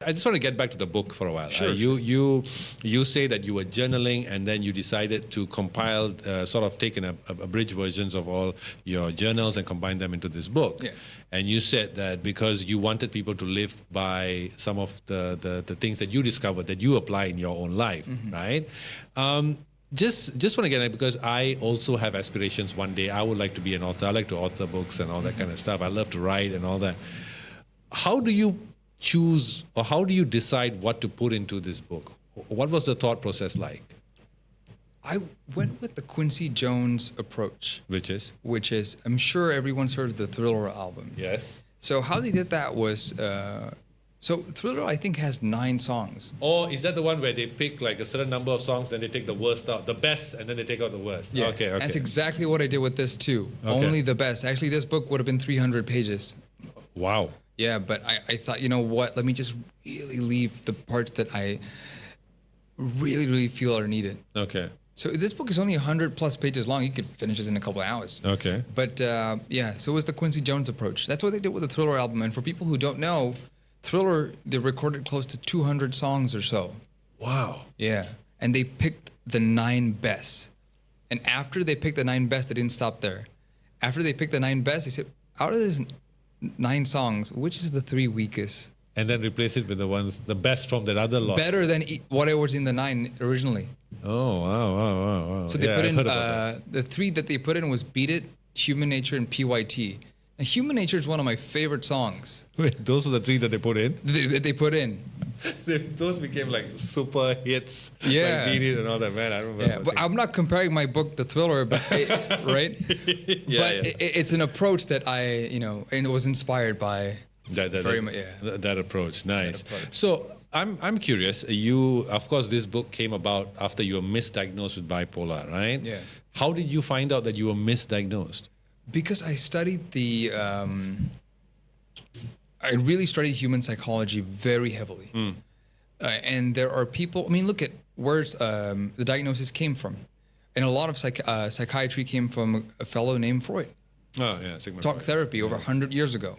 I just want to get back to the book for a while. Sure, You say that you were journaling and then you decided to compile, sort of taken abridged versions of all your journals and combine them into this book. Yeah. And you said that because you wanted people to live by some of the things that you discovered that you apply in your own life, right? Just want to get it because I also have aspirations one day. I would like to be an author. I like to author books and all that kind of stuff. I love to write and all that. How do you choose or how do you decide what to put into this book? What was the thought process like? I went with the Quincy Jones approach. Which is? I'm sure everyone's heard of the Thriller album. Yes. So how they did that was, so Thriller I think has 9 songs. Or is that the one where they pick like a certain number of songs, then they take the worst out, the best, and then they take out the worst? Yeah. Okay. That's exactly what I did with this too. Okay. Only the best. Actually, this book would have been 300 pages. Wow. Yeah, but I thought, you know what? Let me just really leave the parts that I really, really feel are needed. Okay. So this book is only 100 plus pages long. You could finish this in a couple of hours. Okay. But yeah, so it was the Quincy Jones approach. That's what they did with the Thriller album. And for people who don't know, Thriller, they recorded close to 200 songs or so. Wow. Yeah. And they picked the 9 best. And after they picked the 9 best, they didn't stop there. After they picked the 9 best, they said, out of these 9 songs, which is the 3 weakest? And then replace it with the best from that other lot. Better than what was in the 9 originally. Oh, wow. So they put in, the 3 that they put in was Beat It, Human Nature, and PYT. Now, Human Nature is one of my favorite songs. Wait, those were the 3 that they put in? That they put in. Those became like super hits. Yeah. Like Beat It and all that, man. I remember. Yeah, but I'm not comparing my book to Thriller, but right? It's an approach that and it was inspired by that approach. Nice. That approach. So I'm curious. You, of course, this book came about after you were misdiagnosed with bipolar, right? Yeah. How did you find out that you were misdiagnosed? Because I studied I really studied human psychology very heavily. And there are people, look at where the diagnosis came from. And a lot of psychiatry came from a fellow named Freud. Oh, yeah, Sigmund Talk Freud. therapy over 100 years ago.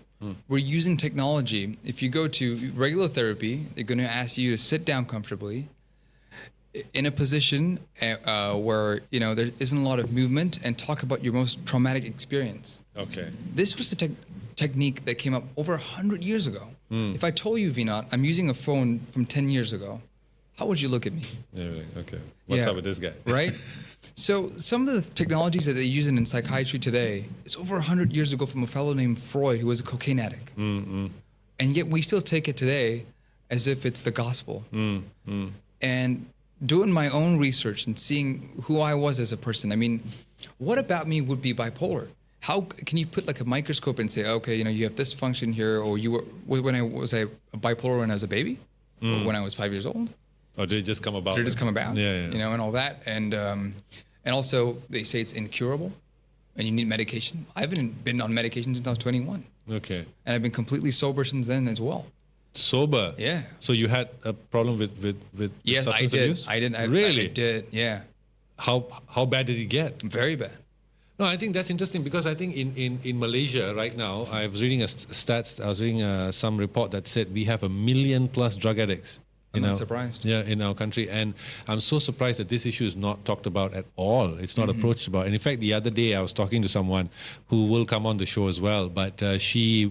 We're using technology. If you go to regular therapy, they're going to ask you to sit down comfortably in a position where there isn't a lot of movement and talk about your most traumatic experience. Okay. This was a technique that came up over 100 years ago. If I told you, Vinod, I'm using a phone from 10 years ago, how would you look at me? Yeah, really? Okay. What's up with this guy? Right? So some of the technologies that they use in psychiatry today is over 100 years ago from a fellow named Freud, who was a cocaine addict. And yet we still take it today as if it's the gospel. And doing my own research and seeing who I was as a person, what about me would be bipolar? How can you put like a microscope and say, okay, you have this function here, or you were, was I bipolar when I was a baby? Or when I was 5 years old? Or did it just come about? Did it just come about? Yeah. And all that. And also they say it's incurable and you need medication. I haven't been on medication since I was 21. Okay. And I've been completely sober since then as well. Sober? Yeah. So you had a problem with yes, substance I did. abuse? I did. Really? I did, yeah. How bad did it get? Very bad. No, I think that's interesting because I think in Malaysia right now, I was reading some report that said we have 1 million plus drug addicts. I'm not surprised. Yeah, in our country. And I'm so surprised that this issue is not talked about at all. It's not approached about. And in fact, the other day I was talking to someone who will come on the show as well, but she's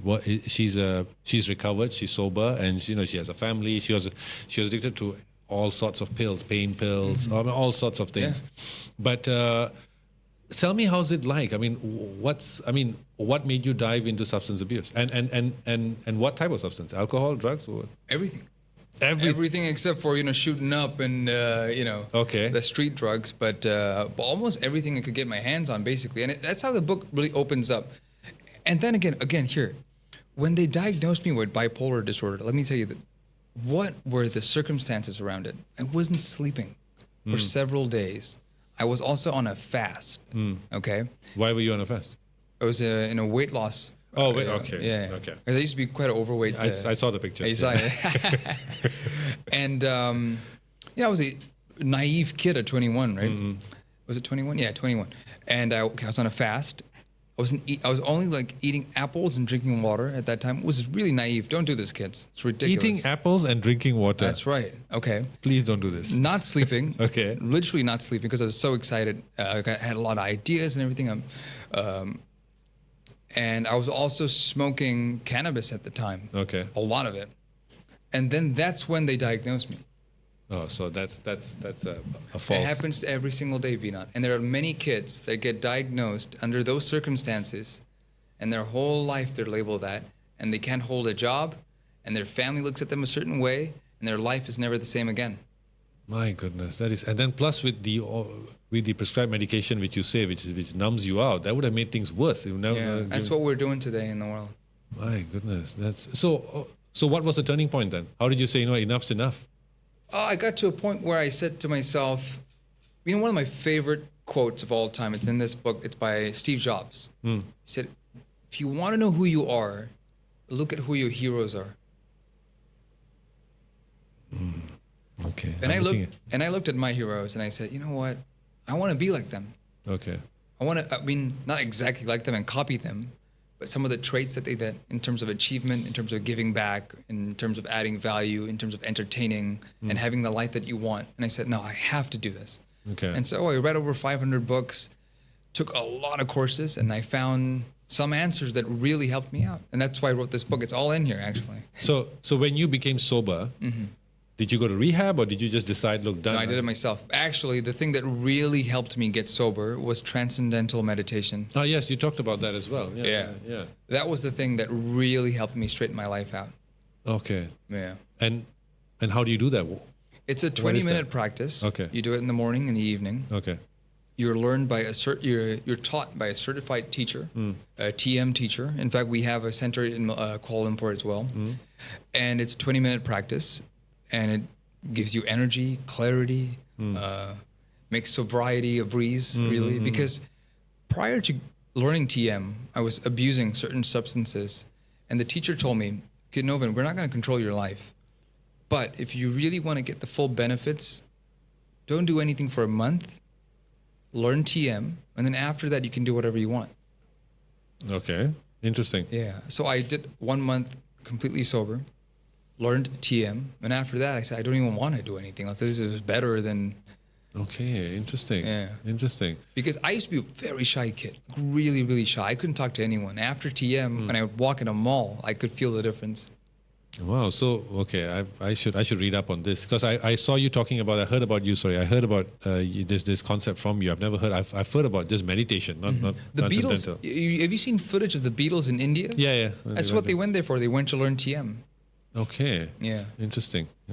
recovered, she's sober, and she has a family. She was addicted to all sorts of pills, pain pills, all sorts of things. Yeah. But tell me, how's it like? What made you dive into substance abuse? And what type of substance? Alcohol, drugs, or what? Everything. Everything except for shooting up and the street drugs, but almost everything I could get my hands on, basically. And that's how the book really opens up. And then again here, when they diagnosed me with bipolar disorder, let me tell you what were the circumstances around it. I wasn't sleeping for several days. I was also on a fast. Okay. Why were you on a fast? I was in a weight loss. Oh, wait, okay. Yeah. Okay. Because I used to be quite overweight. I saw the pictures. You saw it. And, I was a naive kid at 21, right? Was it 21? Yeah, 21. And I was on a fast. I was only like eating apples and drinking water at that time. It was really naive. Don't do this, kids. It's ridiculous. Eating apples and drinking water. That's right. Okay. Please don't do this. Not sleeping. Okay. Literally not sleeping because I was so excited. I had a lot of ideas and everything. And I was also smoking cannabis at the time. Okay. A lot of it. And then that's when they diagnosed me. Oh, so that's a false. It happens to every single day, Vinod. And there are many kids that get diagnosed under those circumstances, and their whole life they're labeled that, and they can't hold a job, and their family looks at them a certain way, and their life is never the same again. My goodness, that is, and then plus with the prescribed medication which you say, which numbs you out, that would have made things worse. It would never, That's what we're doing today in the world. My goodness, that's so. So what was the turning point then? How did you say, enough's enough? I got to a point where I said to myself, one of my favorite quotes of all time, it's in this book, it's by Steve Jobs. He said, if you want to know who you are, look at who your heroes are. Okay. And I looked at my heroes and I said, you know what? I want to be like them. Okay. Not exactly like them and copy them, but some of the traits that they did in terms of achievement, in terms of giving back, in terms of adding value, in terms of entertaining and having the life that you want. And I said, no, I have to do this. Okay. And so I read over 500 books, took a lot of courses, and I found some answers that really helped me out. And that's why I wrote this book. It's all in here, actually. So when you became sober, did you go to rehab or did you just decide, look, done? No, I did it myself. Actually, the thing that really helped me get sober was transcendental meditation. Oh, yes, you talked about that as well. Yeah. That was the thing that really helped me straighten my life out. Okay. Yeah. And how do you do that? It's a 20-minute practice. Okay. You do it in the morning and the evening. Okay. You're you're taught by a certified teacher, a TM teacher. In fact, we have a center in Kuala Lumpur as well. And it's a 20-minute practice. And it gives you energy, clarity, makes sobriety a breeze, really. Because prior to learning TM, I was abusing certain substances. And the teacher told me, okay, Noven, we're not going to control your life. But if you really want to get the full benefits, don't do anything for a month, learn TM, and then after that, you can do whatever you want. Okay. Interesting. Yeah. So I did 1 month completely sober, learned TM, and after that, I said, I don't even want to do anything else. This is better than... Okay, interesting. Yeah. Interesting. Because I used to be a very shy kid, really, really shy. I couldn't talk to anyone. After TM, when I would walk in a mall, I could feel the difference. Wow. So, okay, I should read up on this because I saw you talking about, I heard about this concept from you. I've never heard, I've heard about just meditation, not The Beatles, transcendental. have you seen footage of the Beatles in India? Yeah. That's what they went there for. They went to learn TM. Okay. Yeah. Interesting.